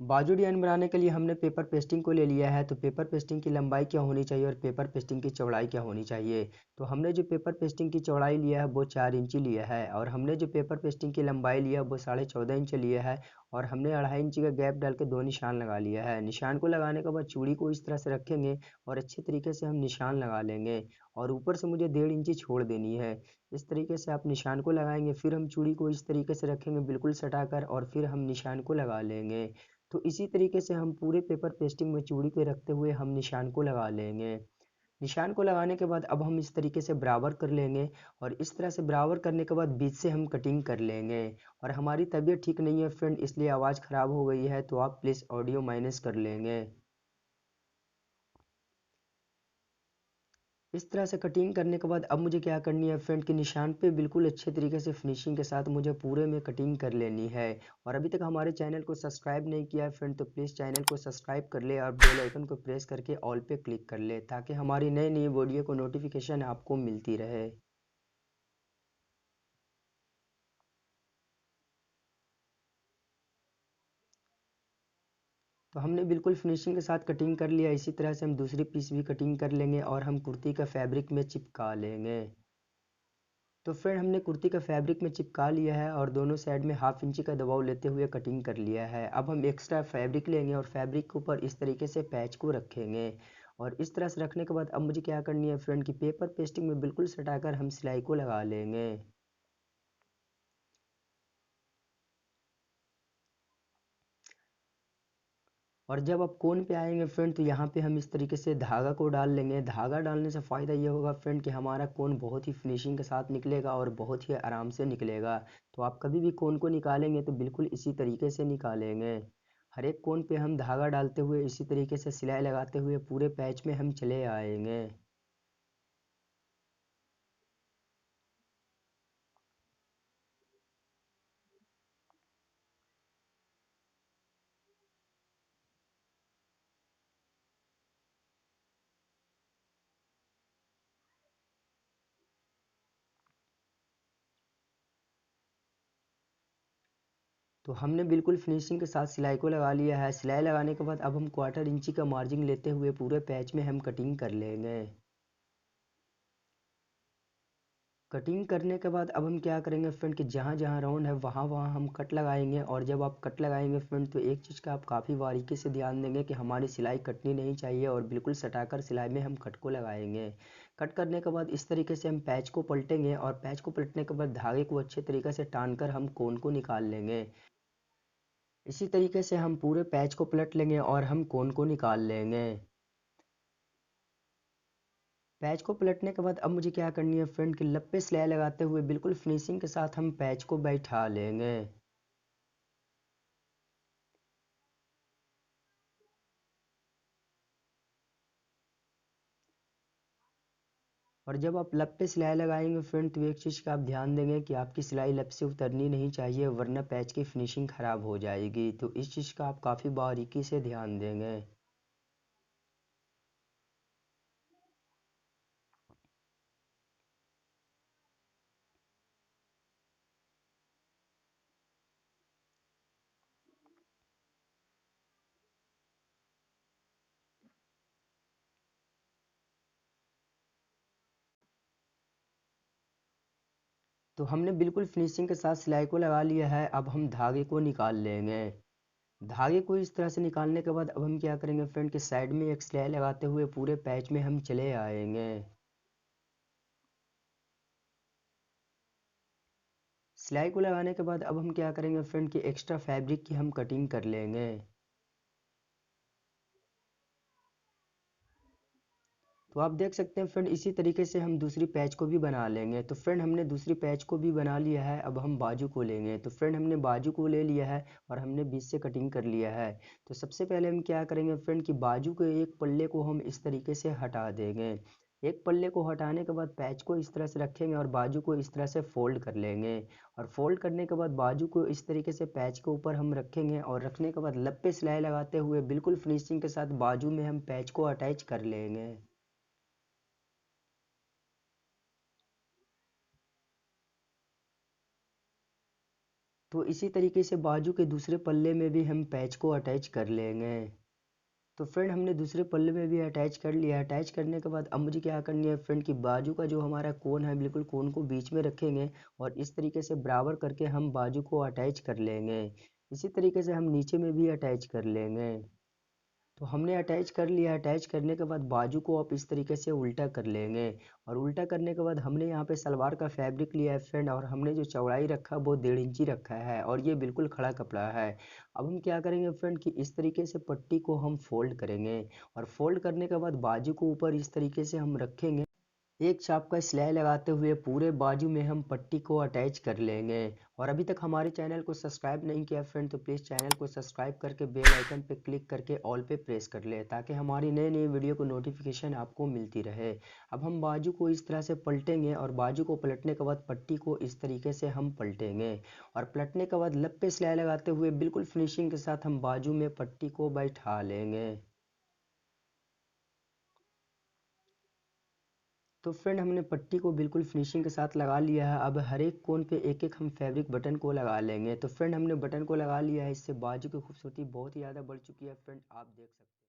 बाजू डिजाइन बनाने के लिए हमने पेपर पेस्टिंग को ले लिया है। तो पेपर पेस्टिंग की लंबाई क्या होनी चाहिए और पेपर पेस्टिंग की चौड़ाई क्या होनी चाहिए। तो हमने जो पेपर पेस्टिंग की चौड़ाई लिया है वो 4 इंची लिया है, और हमने जो पेपर पेस्टिंग की लंबाई लिया है वो 14.5 इंच लिया है। और हमने 2.5 इंची का गैप डाल के 2 निशान लगा लिया है। निशान को लगाने के बाद चूड़ी को इस तरह से रखेंगे और अच्छे तरीके से हम निशान लगा लेंगे। और ऊपर से मुझे 1.5 इंची छोड़ देनी है। इस तरीके से आप निशान को लगाएंगे, फिर हम चूड़ी को इस तरीके से रखेंगे बिल्कुल सटाकर, और फिर हम निशान को लगा लेंगे। तो इसी तरीके से हम पूरे पेपर पेस्टिंग में चूड़ी के रखते हुए हम निशान को लगा लेंगे। निशान को लगाने के बाद अब हम इस तरीके से बराबर कर लेंगे, और इस तरह से बराबर करने के बाद बीच से हम कटिंग कर लेंगे। और हमारी तबीयत ठीक नहीं है फ्रेंड, इसलिए आवाज़ ख़राब हो गई है, तो आप प्लीज़ ऑडियो माइनस कर लेंगे। इस तरह से कटिंग करने के बाद अब मुझे क्या करनी है फ्रेंड, कि निशान पे बिल्कुल अच्छे तरीके से फिनिशिंग के साथ मुझे पूरे में कटिंग कर लेनी है। और अभी तक हमारे चैनल को सब्सक्राइब नहीं किया है फ्रेंड, तो प्लीज़ चैनल को सब्सक्राइब कर ले और बेल आइकन को प्रेस करके ऑल पे क्लिक कर ले, ताकि हमारी नई नई वीडियो को नोटिफिकेशन आपको मिलती रहे। तो हमने बिल्कुल फिनिशिंग के साथ कटिंग कर लिया। इसी तरह से हम दूसरी पीस भी कटिंग कर लेंगे और हम कुर्ती का फैब्रिक में चिपका लेंगे। तो फ्रेंड हमने कुर्ती का फैब्रिक में चिपका लिया है और दोनों साइड में 1/2 इंची का दबाव लेते हुए कटिंग कर लिया है। अब हम एक्स्ट्रा फैब्रिक लेंगे और फैब्रिक के ऊपर इस तरीके से पैच को रखेंगे। और इस तरह से रखने के बाद अब मुझे क्या करनी है फ्रेंड, की पेपर पेस्टिंग में बिल्कुल सटाकर हम सिलाई को लगा लेंगे। और जब आप कोन पे आएंगे फ्रेंड, तो यहाँ पे हम इस तरीके से धागा को डाल लेंगे। धागा डालने से फ़ायदा ये होगा फ्रेंड, कि हमारा कोन बहुत ही फिनिशिंग के साथ निकलेगा और बहुत ही आराम से निकलेगा। तो आप कभी भी कोन को निकालेंगे तो बिल्कुल इसी तरीके से निकालेंगे। हर एक कोन पे हम धागा डालते हुए इसी तरीके से सिलाई लगाते हुए पूरे पैच में हम चले आएंगे। तो हमने बिल्कुल फिनिशिंग के साथ सिलाई को लगा लिया है। सिलाई लगाने के बाद अब हम 1/4 इंची का मार्जिन लेते हुए पूरे पैच में हम कटिंग कर लेंगे। कटिंग करने के बाद अब हम क्या करेंगे फ्रेंड, कि जहाँ जहाँ राउंड है वहाँ वहाँ हम कट लगाएंगे। और जब आप कट लगाएंगे फ्रेंड, तो एक चीज़ का आप काफ़ी बारीकी से ध्यान देंगे कि हमारी सिलाई कटनी नहीं चाहिए, और बिल्कुल सटाकर सिलाई में हम कट को लगाएंगे। कट करने के बाद इस तरीके से हम पैच को पलटेंगे, और पैच को पलटने के बाद धागे को अच्छे तरीके से टान कर हम कोन को निकाल लेंगे। इसी तरीके से हम पूरे पैच को पलट लेंगे और हम कोन को निकाल लेंगे। पैच को पलटने के बाद अब मुझे क्या करनी है फ्रेंड, कि लप सिलाई लगाते हुए बिल्कुल फिनिशिंग के साथ हम पैच को बैठा लेंगे। और जब आप लब पे सिलाई लगाएंगे फ्रेंड, तो एक चीज़ का आप ध्यान देंगे कि आपकी सिलाई लब से उतरनी नहीं चाहिए, वरना पैच की फिनिशिंग ख़राब हो जाएगी। तो इस चीज़ का आप काफ़ी बारीकी से ध्यान देंगे। तो हमने बिल्कुल फिनिशिंग के साथ सिलाई को लगा लिया है। अब हम धागे को निकाल लेंगे। धागे को इस तरह से निकालने के बाद अब हम क्या करेंगे फ्रेंड, के साइड में एक सिलाई लगाते हुए पूरे पैच में हम चले आएंगे। सिलाई को लगाने के बाद अब हम क्या करेंगे फ्रेंड, कि एक्स्ट्रा फैब्रिक की हम कटिंग कर लेंगे। तो आप देख सकते हैं फ्रेंड, इसी तरीके से हम दूसरी पैच को भी बना लेंगे। तो फ्रेंड हमने दूसरी पैच को भी बना लिया है। अब हम बाजू को लेंगे। तो फ्रेंड हमने बाजू को ले लिया है और हमने बीच से कटिंग कर लिया है। तो सबसे पहले हम क्या करेंगे फ्रेंड, कि बाजू के एक पल्ले को हम इस तरीके से हटा देंगे। एक पल्ले को हटाने के बाद पैच को इस तरह से रखेंगे और बाजू को इस तरह से फोल्ड कर लेंगे। और फोल्ड करने के बाद बाजू को इस तरीके से पैच के ऊपर हम रखेंगे, और रखने के बाद लप सिलाई लगाते हुए बिल्कुल फिनिशिंग के साथ बाजू में हम पैच को अटैच कर लेंगे। तो इसी तरीके से बाजू के दूसरे पल्ले में भी हम पैच को अटैच कर लेंगे। तो फ्रेंड हमने दूसरे पल्ले में भी अटैच कर लिया। अटैच करने के बाद अब मुझे क्या करनी है फ्रेंड कि बाजू का जो हमारा कोन है बिल्कुल कोन को बीच में रखेंगे और इस तरीके से बराबर करके हम बाजू को अटैच कर लेंगे। इसी तरीके से हम नीचे में भी अटैच कर लेंगे। तो हमने अटैच कर लिया। अटैच करने के बाद बाजू को आप इस तरीके से उल्टा कर लेंगे और उल्टा करने के बाद हमने यहाँ पे सलवार का फैब्रिक लिया है फ्रेंड और हमने जो चौड़ाई रखा वो 1.5 इंची रखा है और ये बिल्कुल खड़ा कपड़ा है। अब हम क्या करेंगे फ्रेंड कि इस तरीके से पट्टी को हम फोल्ड करेंगे और फोल्ड करने के बाद बाजू को ऊपर इस तरीके से हम रखेंगे। एक चाप का सिलाई लगाते हुए पूरे बाजू में हम पट्टी को अटैच कर लेंगे। और अभी तक हमारे चैनल को सब्सक्राइब नहीं किया फ्रेंड तो प्लीज़ चैनल को सब्सक्राइब करके बेल आइकन पे क्लिक करके ऑल पे प्रेस कर ले ताकि हमारी नई नई वीडियो को नोटिफिकेशन आपको मिलती रहे। अब हम बाजू को इस तरह से पलटेंगे और बाजू को पलटने के बाद पट्टी को इस तरीके से हम पलटेंगे और पलटने के बाद लब पे सिलाई लगाते हुए बिल्कुल फिनिशिंग के साथ हम बाजू में पट्टी को बैठा लेंगे। तो फ्रेंड हमने पट्टी को बिल्कुल फिनिशिंग के साथ लगा लिया है। अब हर एक कोन पे एक एक हम फैब्रिक बटन को लगा लेंगे। तो फ्रेंड हमने बटन को लगा लिया है। इससे बाजू की खूबसूरती बहुत ही ज़्यादा बढ़ चुकी है फ्रेंड, आप देख सकते हैं।